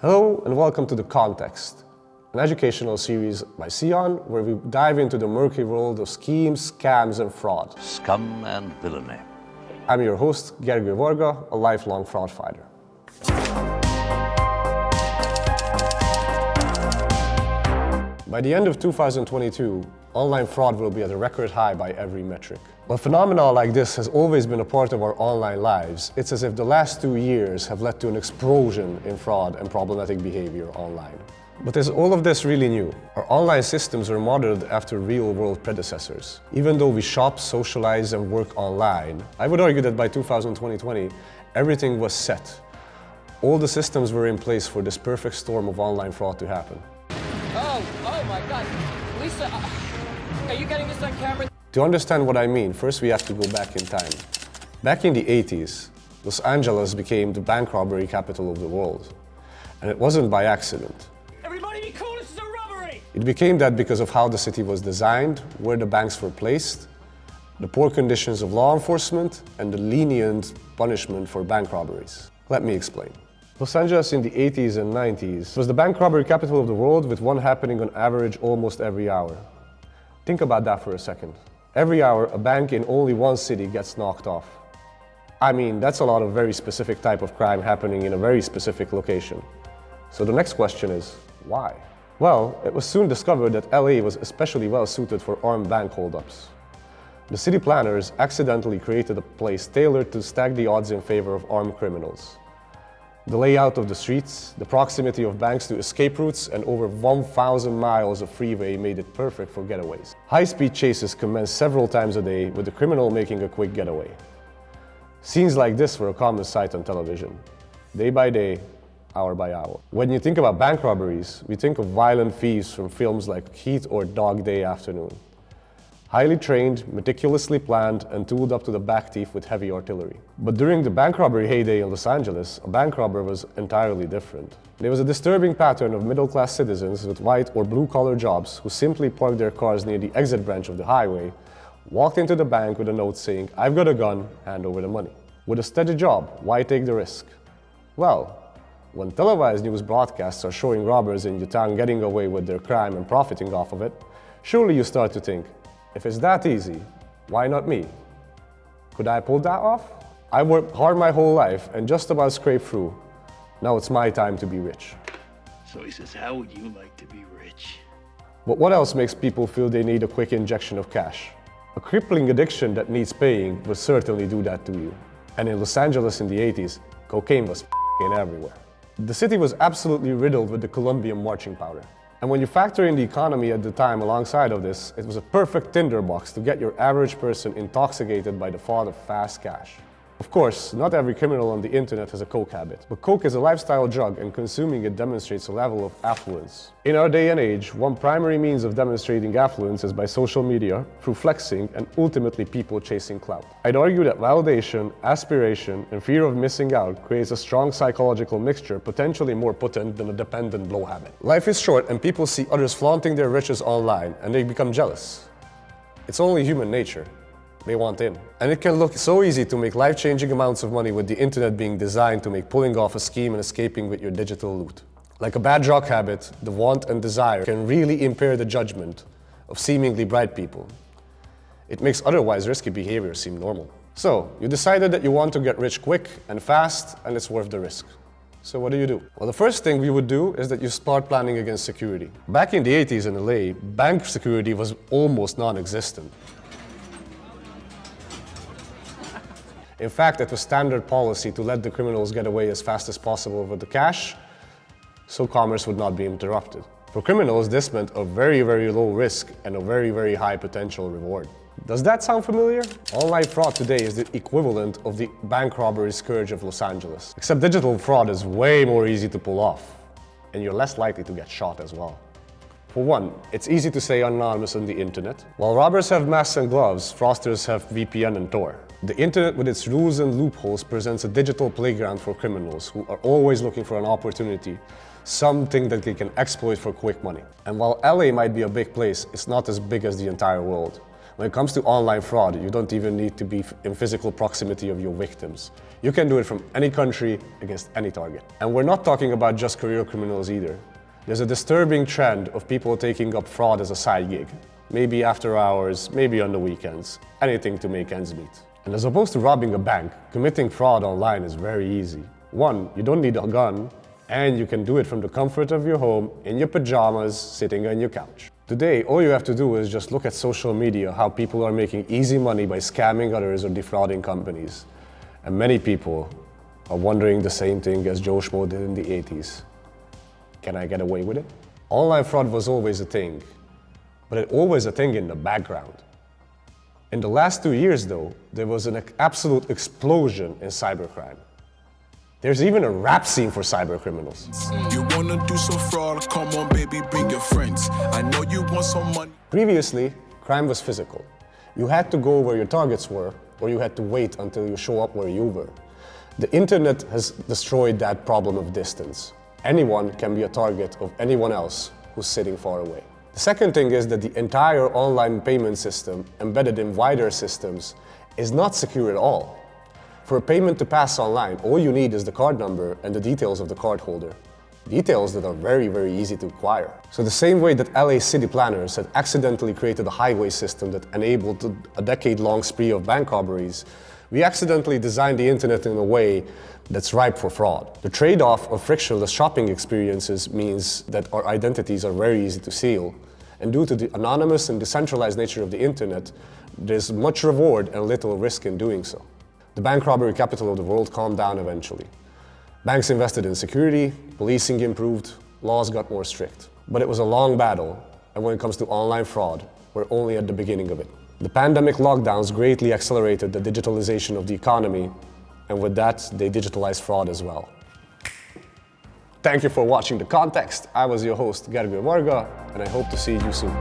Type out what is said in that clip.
Hello and welcome to The Context, an educational series by SEON where we dive into the murky world of schemes, scams and fraud. Scum and villainy. I'm your host, Getaway, a lifelong fraud fighter. By the end of 2022, online fraud will be at a record high by every metric. While phenomena like this has always been a part of our online lives, it's as if the last 2 years have led to an explosion in fraud and problematic behavior online. But is all of this really new? Our online systems are modeled after real-world predecessors. Even though we shop, socialize, and work online, I would argue that by 2020, everything was set. All the systems were in place for this perfect storm of online fraud to happen. Oh my God. Lisa, are you getting this on camera? To understand what I mean, first we have to go back in time. Back in the 80s, Los Angeles became the bank robbery capital of the world. And it wasn't by accident. Everybody be cool, this is a robbery! It became that because of how the city was designed, where the banks were placed, the poor conditions of law enforcement, and the lenient punishment for bank robberies. Let me explain. Los Angeles in the 80s and 90s was the bank robbery capital of the world, with one happening on average almost every hour. Think about that for a second. Every hour, a bank in only one city gets knocked off. I mean, that's a lot of very specific type of crime happening in a very specific location. So the next question is, why? Well, it was soon discovered that LA was especially well suited for armed bank holdups. The city planners accidentally created a place tailored to stack the odds in favor of armed criminals. The layout of the streets, the proximity of banks to escape routes, and over 1,000 miles of freeway made it perfect for getaways. High-speed chases commenced several times a day, with the criminal making a quick getaway. Scenes like this were a common sight on television, day by day, hour by hour. When you think about bank robberies, we think of violent thieves from films like Heat or Dog Day Afternoon. Highly trained, meticulously planned, and tooled up to the back teeth with heavy artillery. But during the bank robbery heyday in Los Angeles, a bank robber was entirely different. There was a disturbing pattern of middle-class citizens with white or blue-collar jobs who simply parked their cars near the exit branch of the highway, walked into the bank with a note saying, "I've got a gun, hand over the money." With a steady job, why take the risk? Well, when televised news broadcasts are showing robbers in your town getting away with their crime and profiting off of it, surely you start to think, if it's that easy, why not me? Could I pull that off? I worked hard my whole life and just about scraped through. Now it's my time to be rich. So he says, how would you like to be rich? But what else makes people feel they need a quick injection of cash? A crippling addiction that needs paying will certainly do that to you. And in Los Angeles in the 80s, cocaine was f***ing everywhere. The city was absolutely riddled with the Colombian marching powder. And when you factor in the economy at the time alongside of this, it was a perfect tinderbox to get your average person intoxicated by the thought of fast cash. Of course, not every criminal on the internet has a coke habit, but coke is a lifestyle drug and consuming it demonstrates a level of affluence. In our day and age, one primary means of demonstrating affluence is by social media, through flexing, and ultimately people chasing clout. I'd argue that validation, aspiration, and fear of missing out creates a strong psychological mixture, potentially more potent than a dependent blow habit. Life is short and people see others flaunting their riches online and they become jealous. It's only human nature. They want in. And it can look so easy to make life-changing amounts of money with the internet being designed to make pulling off a scheme and escaping with your digital loot. Like a bad drug habit, the want and desire can really impair the judgment of seemingly bright people. It makes otherwise risky behavior seem normal. So, you decided that you want to get rich quick and fast, and it's worth the risk. So what do? Well, the first thing we would do is that you start planning against security. Back in the 80s in LA, bank security was almost non-existent. In fact, it was standard policy to let the criminals get away as fast as possible with the cash, so commerce would not be interrupted. For criminals, this meant a very, very low risk and a very, very high potential reward. Does that sound familiar? Online fraud today is the equivalent of the bank robbery scourge of Los Angeles. Except digital fraud is way more easy to pull off, and you're less likely to get shot as well. For one, it's easy to stay anonymous on the internet. While robbers have masks and gloves, fraudsters have VPN and Tor. The internet with its rules and loopholes presents a digital playground for criminals who are always looking for an opportunity, something that they can exploit for quick money. And while LA might be a big place, it's not as big as the entire world. When it comes to online fraud, you don't even need to be in physical proximity of your victims. You can do it from any country against any target. And we're not talking about just career criminals either. There's a disturbing trend of people taking up fraud as a side gig. Maybe after hours, maybe on the weekends, anything to make ends meet. And as opposed to robbing a bank, committing fraud online is very easy. One, you don't need a gun, and you can do it from the comfort of your home, in your pajamas, sitting on your couch. Today, all you have to do is just look at social media, how people are making easy money by scamming others or defrauding companies. And many people are wondering the same thing as Joe Schmo did in the 80s. Can I get away with it? Online fraud was always a thing, but it always a thing in the background. In the last 2 years though, there was an absolute explosion in cybercrime. There's even a rap scene for cybercriminals. You wanna do some fraud? Come on, baby, bring your friends. I know you want some money. Previously, crime was physical. You had to go where your targets were, or you had to wait until you show up where you were. The internet has destroyed that problem of distance. Anyone can be a target of anyone else who's sitting far away. The second thing is that the entire online payment system, embedded in wider systems, is not secure at all. For a payment to pass online, all you need is the card number and the details of the cardholder. Details that are very, very easy to acquire. So the same way that LA city planners had accidentally created a highway system that enabled a decade-long spree of bank robberies, we accidentally designed the internet in a way that's ripe for fraud. The trade-off of frictionless shopping experiences means that our identities are very easy to steal. And due to the anonymous and decentralized nature of the internet, there's much reward and little risk in doing so. The bank robbery capital of the world calmed down eventually. Banks invested in security, policing improved, laws got more strict. But it was a long battle, and when it comes to online fraud, we're only at the beginning of it. The pandemic lockdowns greatly accelerated the digitalization of the economy, and with that, they digitalized fraud as well. Thank you for watching The Context. I was your host, Gergő Varga, and I hope to see you soon.